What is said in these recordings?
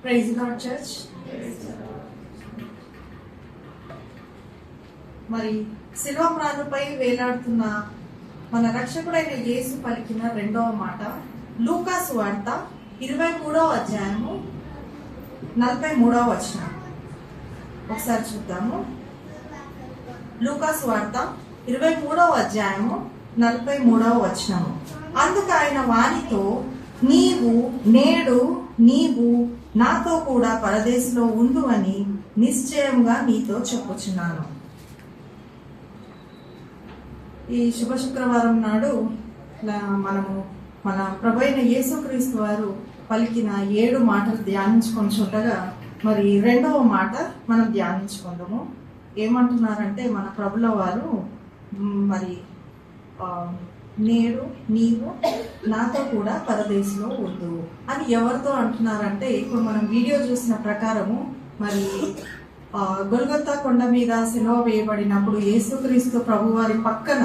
Praise lord church. మరి శిలువ మ్రానుపై వేలాడుతున్న మన రక్షకుడైన యేసు పలికిన రెండవ మాట లూకా సువార్త 23వ అధ్యాయము 43వ వచనం. ఒకసారి చూద్దాము. లూకా సువార్త 23వ అధ్యాయము 43వ వచనము. అందుకు ఆయన వానితో, నీవు నాతో కూడా పరదేశంలో ఉండు అని నిశ్చయంగా నీతో చెప్పుచున్నాను. ఈ శుభ శుక్రవారం నాడు మనము మన ప్రభు అయిన యేసుక్రీస్తు వారు పలికిన 7 మాటలు ధ్యానించుకొని చూడగా మరి రెండవ మాట మనం ధ్యానించుకుందాము. ఏమంటున్నారంటే మన ప్రభుల వారు మరి నీవు నాతో కూడా పరదేశంలో ఉండు అని ఎవరితో అంటున్నారంటే, ఇప్పుడు మనం వీడియో చూసిన ప్రకారము మరి గొల్గొతా కొండ మీద సిలువ వేయబడినప్పుడు యేసుక్రీస్తు ప్రభు వారి పక్కన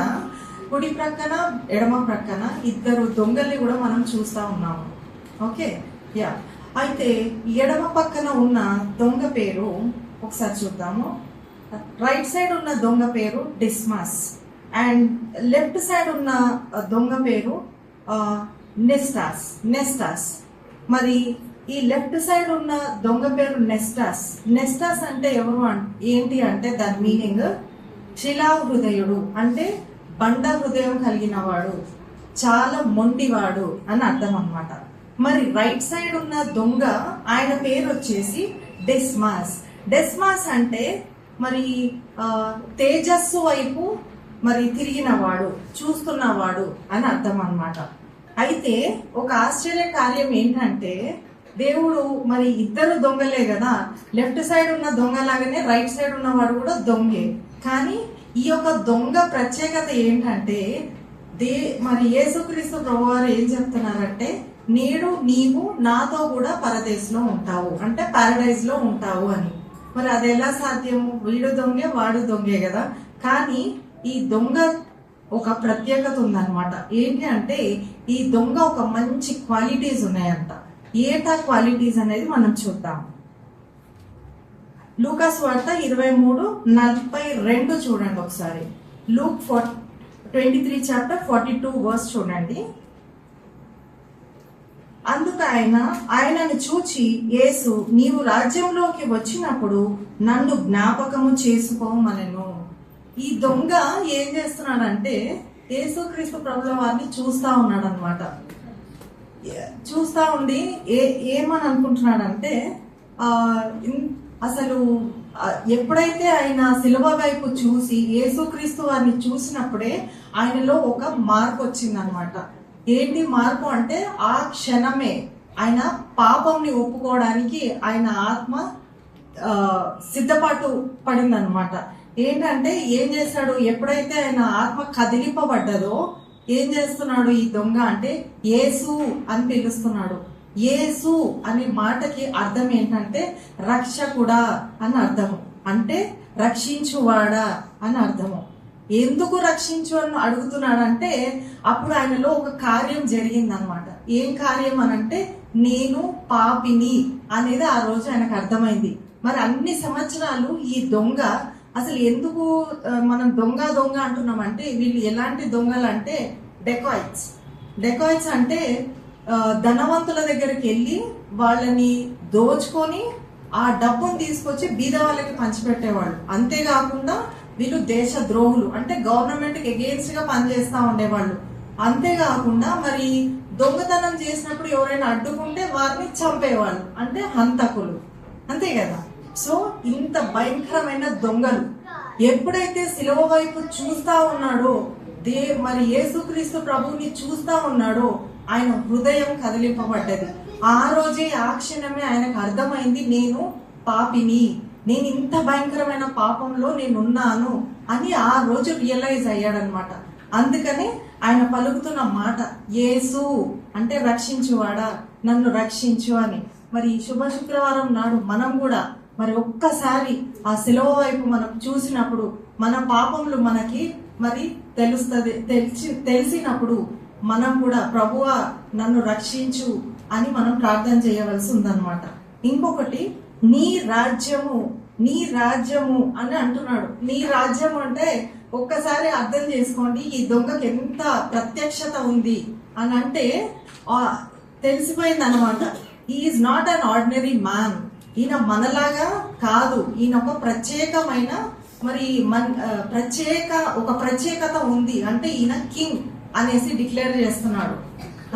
కుడి ప్రక్కన ఎడమ ప్రక్కన 2 దొంగల్ని కూడా మనం చూస్తా ఉన్నాము. Okay, yeah. అయితే ఎడమ పక్కన ఉన్న దొంగ పేరు ఒకసారి చూద్దాము. రైట్ సైడ్ ఉన్న దొంగ పేరు డిస్మాస్ అండ్ లెఫ్ట్ సైడ్ ఉన్న దొంగ పేరు నెస్టాస్. మరి ఈ లెఫ్ట్ సైడ్ ఉన్న దొంగ పేరు నెస్టాస్ అంటే ఎవరు ఏంటి అంటే దాని మీనింగ్ శిలా హృదయుడు, అంటే బండ హృదయం కలిగిన వాడు, చాలా మొండివాడు అని అర్థం అన్నమాట. మరి రైట్ సైడ్ ఉన్న దొంగ ఆయన పేరు వచ్చేసి డెస్మాస్ అంటే మరి తేజస్సు వైపు మరి తిరిగినవాడు, చూస్తున్నవాడు అని అర్థం అన్నమాట. అయితే ఒక ఆశ్చర్య కార్యం ఏంటంటే, దేవుడు మరి 2 దొంగలే కదా, లెఫ్ట్ సైడ్ ఉన్న దొంగ లాగానే రైట్ సైడ్ ఉన్నవాడు కూడా దొంగే. కానీ ఈ యొక్క దొంగ ప్రత్యేకత ఏంటంటే, మరి యేసుక్రీస్తు ప్రభువారు ఏం చెప్తున్నారంటే, నీవు నాతో కూడా పరదేశంలో ఉంటావు, అంటే పారడైజ్ లో ఉంటావు అని. మరి అది ఎలా సాధ్యము? వీడు దొంగే వాడు దొంగే కదా. కానీ ఈ దొంగ ఒక ప్రత్యేకత ఉందన్నమాట. ఏంటి అంటే, ఈ దొంగ ఒక మంచి క్వాలిటీస్ ఉన్నాయంట. ఏటా క్వాలిటీస్ అనేది మనం చూద్దాం. లూకా సువార్త 23:42 చూడండి ఒకసారి. లూక్ 23 చాప్టర్ 42 వర్స్ చూడండి. అందుకు ఆయనను చూచి యేసు, నీవు రాజ్యంలోకి వచ్చినప్పుడు నన్ను జ్ఞాపకము చేసుకోమనెను. ఈ దొంగ ఏం చేస్తున్నాడంటే, యేసుక్రీస్తు ప్రభుల వారిని చూస్తా ఉన్నాడు అనమాట. చూస్తా ఉండి ఏమని అనుకుంటున్నాడంటే, అసలు ఎప్పుడైతే ఆయన శిలువ వైపు చూసి యేసుక్రీస్తు వారిని చూసినప్పుడే ఆయనలో ఒక మార్పు వచ్చింది అనమాట. ఏంటి మార్పు అంటే, ఆ క్షణమే ఆయన పాపంని ఒప్పుకోవడానికి ఆయన ఆత్మ సిద్ధపాటు పడిందనమాట. ఏంటంటే ఏం చేశాడు, ఎప్పుడైతే ఆయన ఆత్మ కదిలింపబడ్డదో ఏం చేస్తున్నాడు ఈ దొంగ అంటే, యేసు అని పిలుస్తున్నాడు. యేసు అనే మాటకి అర్థం ఏంటంటే రక్షకుడా అని అర్థము, అంటే రక్షించువాడా అని అర్థము. ఎందుకు రక్షించు అని అడుగుతున్నాడంటే, అప్పుడు ఆయనలో ఒక కార్యం జరిగిందనమాట. ఏం కార్యం అనంటే, నేను పాపిని అనేది ఆ రోజు ఆయనకు అర్థమైంది. మరి అన్ని సంవత్సరాలు ఈ దొంగ అసలు ఎందుకు మనం దొంగ అంటున్నామంటే, వీళ్ళు ఎలాంటి దొంగలు అంటే డెకాయిట్స్ అంటే ధనవంతుల దగ్గరికి వెళ్ళి వాళ్ళని దోచుకొని ఆ డబ్బును తీసుకొచ్చి బీద వాళ్ళకి పంచిపెట్టేవాళ్ళు. అంతేకాకుండా వీళ్ళు దేశ ద్రోహులు, అంటే గవర్నమెంట్ కి ఎగెయిన్స్ట్ గా పనిచేస్తా ఉండేవాళ్ళు. అంతేకాకుండా మరి దొంగతనం చేసినప్పుడు ఎవరైనా అడ్డుకుంటే వారిని చంపేవాళ్ళు, అంటే హంతకులు, అంతే కదా. సో ఇంత భయంకరమైన దొంగలు ఎప్పుడైతే శిలువ వైపు చూస్తా ఉన్నాడో, మరి యేసుక్రీస్తు ప్రభువుని చూస్తా ఉన్నాడో ఆయన హృదయం కదిలింపబడ్డది. ఆ రోజే ఆ క్షణమే ఆయనకు అర్థమైంది, నేను పాపిని, నేను ఇంత భయంకరమైన పాపంలో నేనున్నాను అని ఆ రోజు రియలైజ్ అయ్యాడనమాట. అందుకనే ఆయన పలుకుతున్న మాట యేసు అంటే రక్షించువాడా, నన్ను రక్షించు అని. మరి శుభ శుక్రవారం నాడు మనం కూడా మరి ఒక్కసారి ఆ శిలువ వైపు మనం చూసినప్పుడు మన పాపములు మనకి మరి తెలిసినప్పుడు మనం కూడా ప్రభువా నన్ను రక్షించు అని మనం ప్రార్థన చేయవలసి ఉందన్నమాట. ఇంకొకటి నీ రాజ్యము, నీ రాజ్యము అని అంటున్నాడు. నీ రాజ్యం అంటే ఒక్కసారి అర్థం చేసుకోండి ఈ దొంగకి ఎంత ప్రత్యక్షత ఉంది అని అంటే తెలిసిపోయింది అనమాట. Is not an ordinary man. ఈయన మనలాగా కాదు, ఈయన ఒక ప్రత్యేకమైన ఒక ప్రత్యేకత ఉంది అంటే ఈయన కింగ్ అనేసి డిక్లేర్ చేస్తున్నాడు.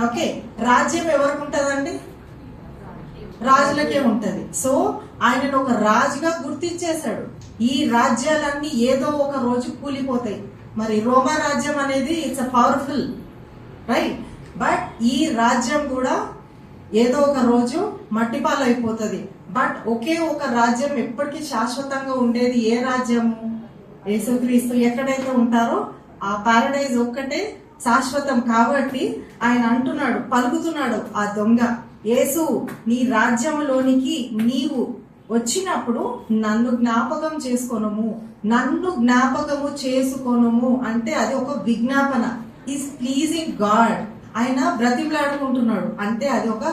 ఓకే, రాజ్యం ఎవరికి ఉంటదండి? రాజులకే ఉంటది. సో ఆయనను ఒక రాజుగా గుర్తించేశాడు. ఈ రాజ్యాలన్నీ ఏదో ఒక రోజు కూలిపోతాయి. మరి రోమా రాజ్యం అనేది it's a powerful, right? But ఈ రాజ్యం కూడా ఏదో ఒక రోజు మట్టిపాలైపోతుంది. బట్ ఒకే ఒక రాజ్యం ఎప్పటికీ శాశ్వతంగా ఉండేది. ఏ రాజ్యము? యేసుక్రీస్తు ఎక్కడైతే ఉంటారో ఆ పారడైజ్ ఒక్కటే శాశ్వతం. కాబట్టి ఆయన అంటున్నాడు, పలుకుతున్నాడు ఆ దొంగ, యేసు నీ రాజ్యంలోనికి నీవు వచ్చినప్పుడు నన్ను జ్ఞాపకం చేసుకోనము, నన్ను జ్ఞాపకము చేసుకోనము అంటే అది ఒక విజ్ఞాపన. Is pleasing God. ఆయన బ్రతిమలాడుకుంటున్నాడు అంటే అది ఒక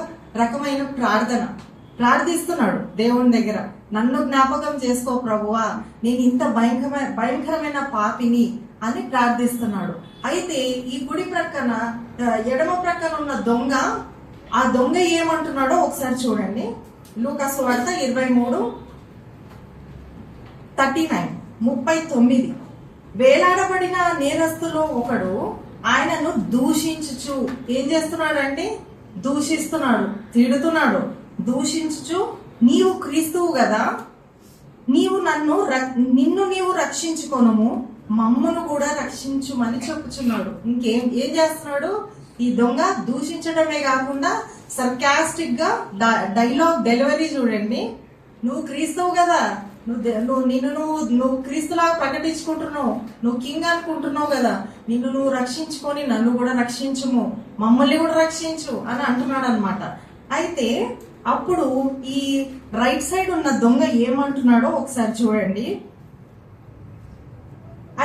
రకమైన ప్రార్థన. ప్రార్థిస్తున్నాడు దేవుని దగ్గర, నన్ను జ్ఞాపకం చేసుకో ప్రభువా, నేను ఇంత భయంకరమైన పాపిని అని ప్రార్థిస్తున్నాడు. అయితే ఈ కుడి ప్రక్కన ఎడమ ప్రక్కన ఉన్న దొంగ, ఆ దొంగ ఏమంటున్నాడో ఒకసారి చూడండి. లూకా సువార్త 23:39 వేలాడబడిన నేరస్తులో ఒకడు ఆయనను దూషించుచు ఏం చేస్తున్నాడు అంటే దూషిస్తున్నాడు, తిడుతున్నాడు. దూషించుచు నీవు క్రీస్తువు కదా, నిన్ను నీవు రక్షించుకొనుము, మమ్మను కూడా రక్షించుమని చెప్పుచున్నాడు. ఏం చేస్తున్నాడు ఈ దొంగ? దూషించడమే కాకుండా సర్కాస్టిక్ గా డైలాగ్ డెలివరీ చూడండి. నువ్వు క్రీస్తువు కదా, నువ్వు క్రీస్తులాగా ప్రకటించుకుంటున్నావు, నువ్వు కింగ్ అనుకుంటున్నావు కదా, నువ్వు రక్షించుకొని నన్ను కూడా రక్షించుము, మమ్మల్ని కూడా రక్షించు అని అంటున్నాడు అనమాట. అయితే అప్పుడు ఈ రైట్ సైడ్ ఉన్న దొంగ ఏమంటున్నాడో ఒకసారి చూడండి.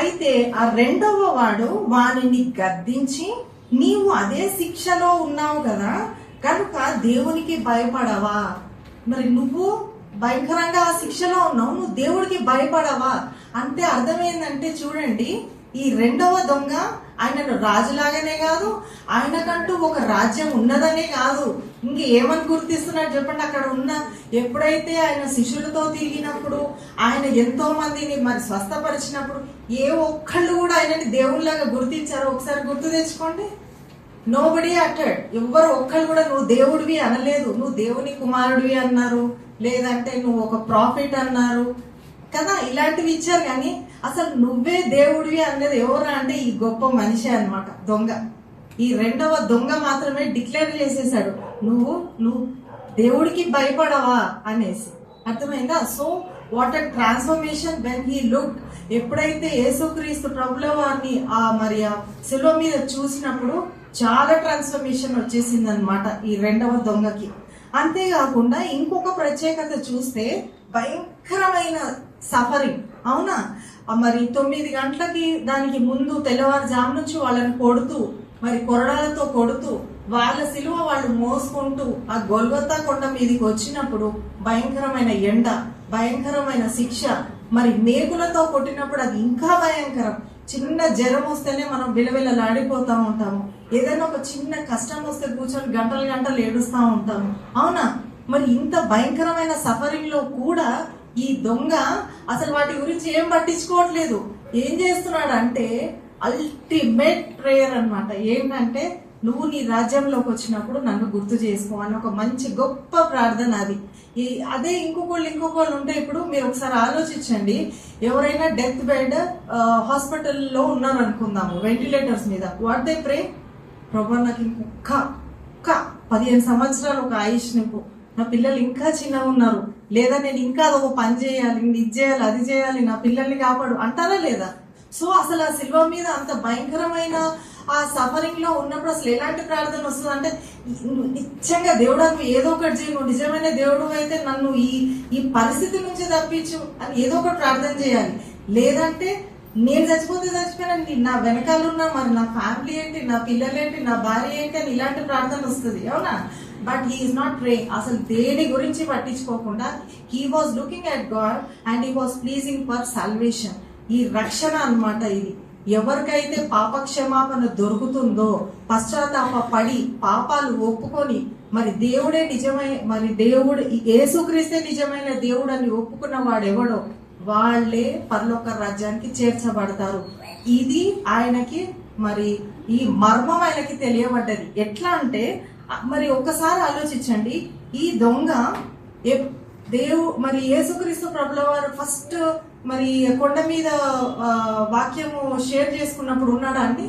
అయితే ఆ రెండవ వాడు వానిని గద్దించి, నీవు అదే శిక్షలో ఉన్నావు కదా, కనుక దేవునికి భయపడవా? మరి నువ్వు భయంకరంగా ఆ శిక్షలో ఉన్నావు, నువ్వు దేవుడికి భయపడవా అంటే అర్థం ఏంటంటే చూడండి, ఈ రెండవ దొంగ ఆయనను రాజులాగానే కాదు, ఆయనకంటూ ఒక రాజ్యం ఉన్నదనే కాదు, ఇంకేమని గుర్తిస్తున్నాడు చెప్పండి. అక్కడ ఉన్న ఎప్పుడైతే ఆయన శిష్యులతో తిరిగినప్పుడు, ఆయన ఎంతో మందిని మరి స్వస్థపరిచినప్పుడు ఏ ఒక్కళ్ళు కూడా ఆయనని దేవుళ్ళలాగా గుర్తించారో ఒకసారి గుర్తు తెచ్చుకోండి. నోబడీ అటెడ్. ఎవ్వరు ఒక్కళ్ళు కూడా నువ్వు దేవుడివి అనలేదు. నువ్వు దేవుని కుమారుడివి అన్నారు, లేదంటే నువ్వు ఒక ప్రాఫిట్ అన్నారు కదా, ఇలాంటివి ఇచ్చారు. కానీ అసలు నువ్వే దేవుడివి అనేది ఎవరా అంటే ఈ గొప్ప మనిషి అన్నమాట దొంగ. ఈ రెండవ దొంగ మాత్రమే డిక్లేర్ చేసేసాడు, నువ్వు దేవుడికి భయపడవా అనేసి. అర్థమైందా? So what a transformation when he look. ఎప్పుడైతే యేసుక్రీస్తు ప్రభుల వారిని మరి ఆ శిలువ మీద చూసినప్పుడు చాలా ట్రాన్స్ఫర్మేషన్ వచ్చేసింది అనమాట ఈ రెండవ దొంగకి. అంతేకాకుండా ఇంకొక ప్రత్యేకత చూస్తే భయంకరమైన సఫరింగ్. అవునా? మరి 9 గంటలకి దానికి ముందు తెల్లవారుజాము నుంచి వాళ్ళని కొడుతూ, మరి కొరడాలతో కొడుతూ, వాళ్ళ సిలువ వాళ్ళు మోసుకుంటూ ఆ గొల్గొతా కొండ మీదకి వచ్చినప్పుడు భయంకరమైన ఎండ, భయంకరమైన శిక్ష, మరి మేకులతో కొట్టినప్పుడు అది ఇంకా భయంకరం. చిన్న జ్వరం వస్తేనే మనం విలవిలలాడిపోతా ఉంటాము. ఏదైనా ఒక చిన్న కష్టం వస్తే కూర్చొని గంటలు గంటలు ఏడుస్తూ ఉంటాము. అవునా? మరి ఇంత భయంకరమైన సఫరింగ్ లో కూడా ఈ దొంగ అసలు వాటి గురించి ఏం పట్టించుకోవట్లేదు. ఏం చేస్తున్నాడు అంటే అల్టిమేట్ ప్రేయర్ అన్నమాట. ఏంటంటే నువ్వు నీ రాజ్యంలోకి వచ్చినప్పుడు నన్ను గుర్తు చేసుకో అని ఒక మంచి గొప్ప ప్రార్థన అది. అదే ఇంకొకళ్ళు ఉంటే ఇప్పుడు మీరు ఒకసారి ఆలోచించండి, ఎవరైనా డెత్ బెడ్ హాస్పిటల్లో ఉన్నారు అనుకుందాము, వెంటిలేటర్స్ మీద, వాట్ దే ప్రే, ప్రభా నాకు ఇంకొక 15 సంవత్సరాలు ఒక ఆయుష్ నింపు, నా పిల్లలు ఇంకా చిన్నగా ఉన్నారు, లేదా నేను ఇంకా అదొక పని చేయాలి, ఇది చేయాలి, అది చేయాలి, నా పిల్లల్ని కాపాడు అంటారా లేదా? సో అసలు ఆ సిల్వ మీద అంత భయంకరమైన ఆ సఫరింగ్ లో ఉన్నప్పుడు అసలు ఎలాంటి ప్రార్థన వస్తుంది అంటే, నిజంగా దేవుడు నువ్వు ఏదో ఒకటి చేయి, నువ్వు నిజమైన దేవుడు అయితే నన్ను ఈ పరిస్థితి నుంచి తప్పించు అని ఏదో ఒకటి ప్రార్థన చేయాలి. లేదంటే నేను చచ్చిపోతే చచ్చిపోయినా నా వెనకాలన్నా మరి నా ఫ్యామిలీ ఏంటి, నా పిల్లలు ఏంటి, నా భార్య ఏంటి అని ఇలాంటి ప్రార్థన వస్తుంది. అవునా? But he's not praying. అసలు దేని గురించి పట్టించుకోకుండా he was looking at God and he was pleasing for salvation. ఈ రక్షణ అన్నమాట ఇది. ఎవరికైతే పాప క్షమాపణ దొరుకుతుందో, పశ్చాత్తాప పడి పాపాలు ఒప్పుకొని మరి దేవుడే నిజమైన, మరి దేవుడు యేసుక్రీస్తే నిజమైన దేవుడు అని ఒప్పుకున్న వాడెవడో వాళ్ళే పరలోక రాజ్యానికి చేర్చబడతారు. ఇది ఆయనకి మరి ఈ మర్మం ఆయనకి తెలియబడ్డది. ఎట్లా అంటే మరి ఒక్కసారి ఆలోచించండి, ఈ దొంగ మరి యేసుక్రీస్తు ప్రభుల వారు ఫస్ట్ మరి కొండ మీద వాక్యము షేర్ చేసుకున్నప్పుడు ఉన్నాడా అండి?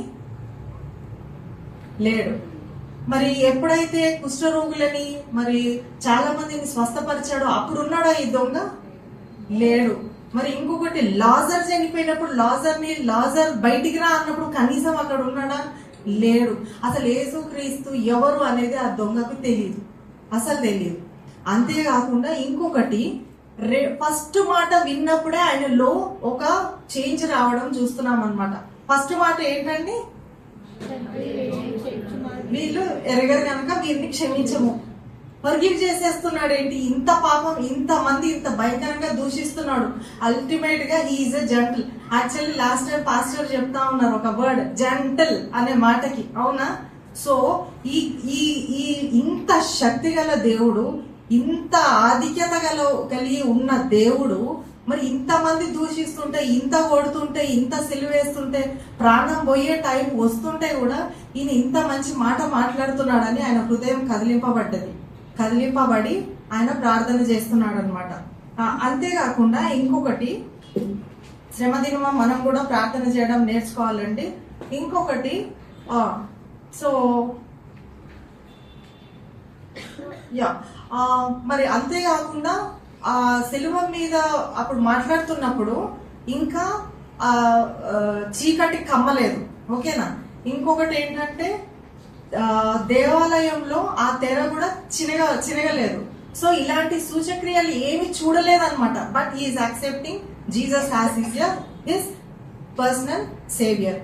లేడు. మరి ఎప్పుడైతే కుష్ఠరోగులని మరి చాలా మందిని స్వస్థపరిచాడో అప్పుడు ఉన్నాడా ఈ దొంగ? లేడు. మరి ఇంకొకటి, లాజర్ చనిపోయినప్పుడు లాజర్ బయటికి రా అన్నప్పుడు కనీసం అక్కడ ఉన్నాడా? లేడు. అసలు యేసుక్రీస్తు ఎవరు అనేది ఆ దొంగకు తెలియదు, అసలు తెలియదు. అంతేకాకుండా ఇంకొకటి, ఫస్ట్ మాట విన్నప్పుడే ఆయనలో ఒక చేంజ్ రావడం చూస్తున్నాం అన్నమాట. ఫస్ట్ మాట ఏంటండి? వీళ్ళు ఎరగరు కనుక వీరిని క్షమించము. ఫర్గివ్ చేసేస్తున్నాడు. ఏంటి ఇంత పాపం, ఇంత మంది ఇంత భయంకరంగా దూషిస్తున్నాడు. అల్టిమేట్ గా is a gentle. Actually last time pastor చెప్తా ఉన్నారు ఒక వర్డ్, జెంటల్ అనే మాటకి, అవునా? సో ఈ ఇంత శక్తి గల దేవుడు, ఇంత ఆధిక్యత కలిగి ఉన్న దేవుడు మరి ఇంతమంది దూషిస్తుంటే, ఇంత కొడుతుంటే, ఇంత సిలువేస్తుంటే, ప్రాణం పోయే టైం వస్తుంటే కూడా ఈయన ఇంత మంచి మాట మాట్లాడుతున్నాడని ఆయన హృదయం కదిలింపబడి ఆయన ప్రార్థన చేస్తున్నాడు అనమాట. అంతేకాకుండా ఇంకొకటి, శ్రమదినమా మనం కూడా ప్రార్థన చేయడం నేర్చుకోవాలండి. ఇంకొకటి సో మరి అంతేకాకుండా ఆ శిలువ మీద అప్పుడు మాట్లాడుతున్నప్పుడు ఇంకా చీకటి కమ్మలేదు, ఓకేనా? ఇంకొకటి ఏంటంటే దేవాలయంలో ఆ తెర కూడా చినగలేదు. సో ఇలాంటి సూచక్రియలు ఏమి చూడలేదన్నమాట. But he's accepting Jesus as his personal saviour.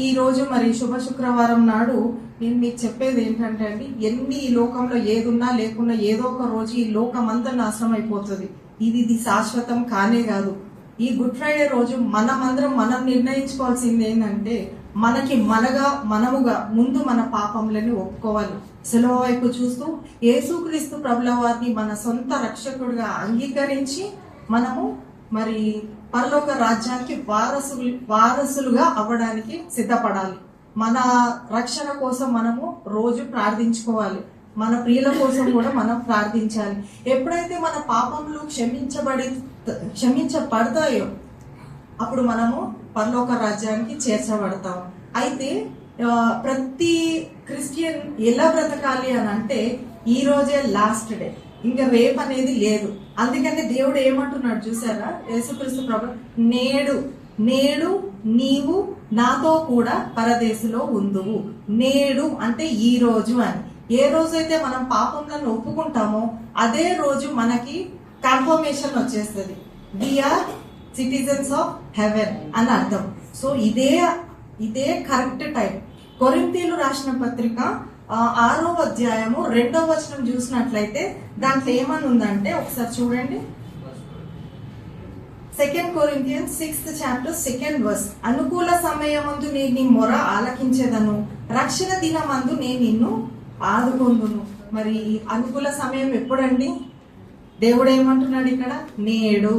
ఈ రోజు మరి శుభ శుక్రవారం నాడు నేను మీకు చెప్పేది ఏంటంటే అండి, ఎన్ని ఈ లోకంలో ఏదున్నా లేకున్నా ఏదో ఒక రోజు ఈ లోకం అంతా నాశనం అయిపోతుంది. ఇది శాశ్వతం కానే కాదు. ఈ గుడ్ ఫ్రైడే రోజు మనం నిర్ణయించుకోవాల్సింది ఏంటంటే, మనముగా ముందు మన పాపములని ఒప్పుకోవాలి. సెలవు వైపు చూస్తూ యేసుక్రీస్తు ప్రభుల వారిని మన సొంత రక్షకుడిగా అంగీకరించి మనము మరి పరలోక రాజ్యానికి వారసులుగా అవ్వడానికి సిద్ధపడాలి. మన రక్షణ కోసం మనము రోజు ప్రార్థించుకోవాలి. మన ప్రియుల కోసం కూడా మనం ప్రార్థించాలి. ఎప్పుడైతే మన పాపములు క్షమించబడతాయో అప్పుడు మనము పరలోక రాజ్యానికి చేర్చబడతాం. అయితే ప్రతి క్రిస్టియన్ ఎలా బ్రతకాలి అని అంటే, ఈ రోజే లాస్ట్ డే, ఇంకా రేపు అనేది లేదు. అందుకని దేవుడు ఏమంటున్నాడు చూసారా? యేసుక్రీస్తు ప్రభు, నేడు నీవు నాతో కూడా పరదేశులో ఉందువు. నేడు అంటే ఈ రోజు అని. ఏ రోజైతే మనం పాపంలను ఒప్పుకుంటామో అదే రోజు మనకి కన్ఫర్మేషన్ వచ్చేస్తుంది, వీఆర్ సిటిజన్స్ ఆఫ్ హెవెన్ అని అర్థం. సో ఇదే కరెక్ట్ టైం. కొరింథీయులు రాసిన పత్రిక 6వ అధ్యాయము 2వ వచనం చూసినట్లయితే దాంట్లో ఏమని ఉందంటే ఒకసారి చూడండి. 2 Corinthians 6th chapter 2nd verse. అనుకూల సమయమందు నేను నీ మొర ఆలకించేదను, రక్షణ దినమందు నేను నిన్ను ఆదుకొందును. మరి అనుకూల సమయం ఎప్పుడండి? దేవుడు ఏమంటున్నాడు ఇక్కడ? నేడు.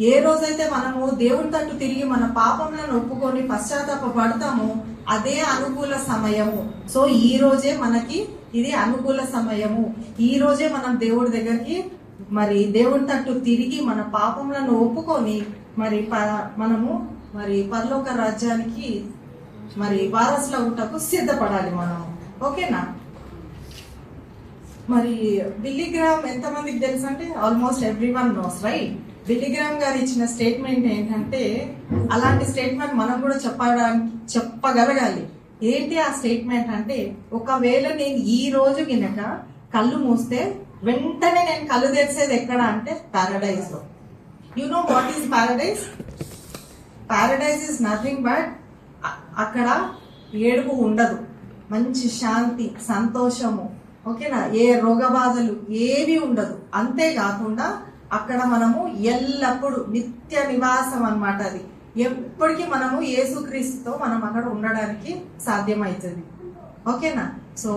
ఏ రోజైతే మనము దేవుడి తట్టు తిరిగి మన పాపములను ఒప్పుకొని పశ్చాత్తాపడతామో అదే అనుకూల సమయము. సో ఈ రోజే మనకి ఇది అనుకూల సమయము. ఈ రోజే మనం దేవుడి దగ్గరికి మరి దేవుడి తట్టు తిరిగి మన పాపములను ఒప్పుకొని మరి మనము మరి పరలోక రాజ్యానికి మరి వారసులవుటకు సిద్ధపడాలి మనము, ఓకేనా? మరి బిల్లీ గ్రామ్ ఎంతమందికి తెలుసు అంటే almost everyone knows, right? Billy Graham గారు ఇచ్చిన స్టేట్మెంట్ ఏంటంటే, అలాంటి స్టేట్మెంట్ మనం కూడా చెప్పగలగాలి. ఏంటి ఆ స్టేట్మెంట్ అంటే, ఒకవేళ నేను ఈ రోజు గినక కళ్ళు మూస్తే వెంటనే నేను కళ్ళు తెరిచేది ఎక్కడ అంటే పారడైజ్ లో. You know what is paradise? Paradise is nothing but అక్కడ ఏడుపు ఉండదు, మంచి శాంతి, సంతోషము, ఓకేనా, ఏ రోగ బాధలు ఏవి ఉండదు. అంతేకాకుండా అక్కడ మనము ఎల్లప్పుడూ నిత్య నివాసం అన్నమాట. అది ఎప్పటికీ మనము యేసుక్రీస్తుతో మనం అక్కడ ఉండడానికి సాధ్యమవుతుంది. ఓకేనా, so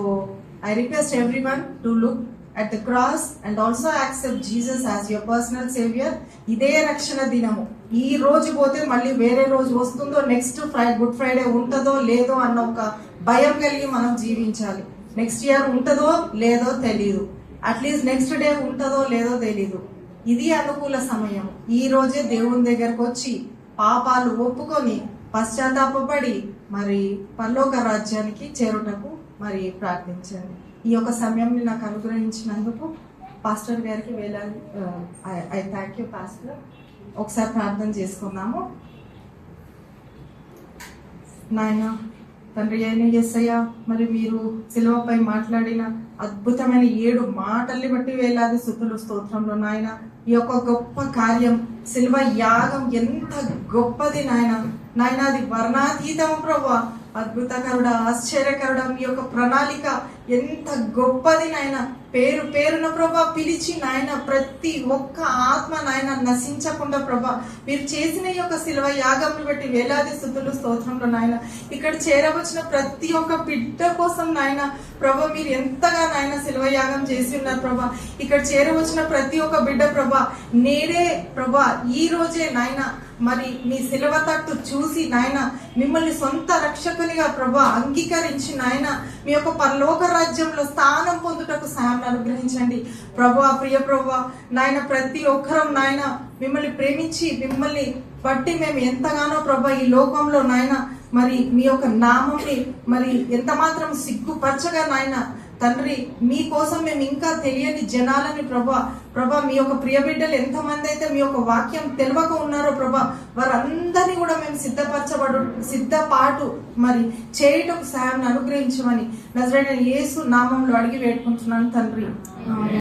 I request everyone to look at the cross and also accept Jesus as your personal savior. ఇదే రక్షణ దినము. ఈ రోజు పోతే మళ్ళీ వేరే రోజు వస్తుందో, నెక్స్ట్ గుడ్ ఫ్రైడే ఉంటుందో లేదో అన్న ఒక భయం కలిగి మనం జీవించాలి. నెక్స్ట్ ఇయర్ ఉంటుందో లేదో తెలీదు, అట్లీస్ట్ నెక్స్ట్ డే ఉంటుందో లేదో తెలీదు. ఇది అనుకూల సమయం. ఈ రోజే దేవుని దగ్గరకు వచ్చి పాపాలు ఒప్పుకొని పశ్చాత్తాపడి మరి పరలోక రాజ్యానికి చేరుటకు మరి ప్రార్థించండి. ఈ యొక్క సమయంని నాకు అనుగ్రహించినందుకు పాస్టర్ గారికి వేలాది ఐ థ్యాంక్ యూ పాస్టర్. ఒకసారి ప్రార్థన చేసుకున్నాము. నాయన తండ్రి అయిన యేసయ్య, మరి మీరు సిలువపై మాట్లాడిన అద్భుతమైన 7 మాటల్ని బట్టి వేలాది స్తుతులు స్తోత్రంలో నాయన. ఈ యొక్క గొప్ప కార్యం సిలువ యాగం ఎంత గొప్పది నాయన. నాయన అది వర్ణాతీతము ప్రభువా. అద్భుతకరుడా, ఆశ్చర్యకరుడా, మీ యొక్క ప్రణాళిక ఎంత గొప్పది నాయన. పేరు పేరున ప్రభా పిలిచి నాయన ప్రతి ఒక్క ఆత్మ నాయన నశించకుండా ప్రభా మీరు చేసిన ఈ యొక్క శిలువ యాగంను బట్టి వేలాది స్తుతులు స్తోత్రంలో నాయన. ఇక్కడ చేరవచ్చిన ప్రతి ఒక్క బిడ్డ కోసం నాయన ప్రభా మీరు ఎంతగా నాయన శిలువ యాగం చేసి ఉన్నారు ప్రభా. ఇక్కడ చేరవచ్చిన ప్రతి ఒక్క బిడ్డ ప్రభా నేడే ప్రభా ఈ రోజే నాయన మరి మీ శిలువ తట్టు చూసి నాయన మిమ్మల్ని సొంత రక్షకునిగా ప్రభా అంగీకరించి నాయన మీ యొక్క పరలోక రాజ్యంలో స్థానం పొందుటకు సహాయం అనుగ్రహించండి ప్రభా. ప్రియ ప్రభా నాయన ప్రతి ఒక్కరం నాయన మిమ్మల్ని ప్రేమించి మిమ్మల్ని బట్టి మేము ఎంతగానో ప్రభా ఈ లోకంలో నాయన మరి మీ యొక్క నామంని మరి ఎంత మాత్రం సిగ్గుపరచగా నాయన తండ్రి మీకోసం మేము ఇంకా తెలియని జనాలని ప్రభా మీ యొక్క ప్రియ బిడ్డలు ఎంతమంది అయితే మీ యొక్క వాక్యం తెలియక ఉన్నారో ప్రభా వారందరినీ కూడా మేము సిద్ధపాటు మరి చేయటకు సహాయాన్ని అనుగ్రహించమని నజరేయుడైన యేసు నామంలో అడిగి వేడుకుంటున్నాను తండ్రి.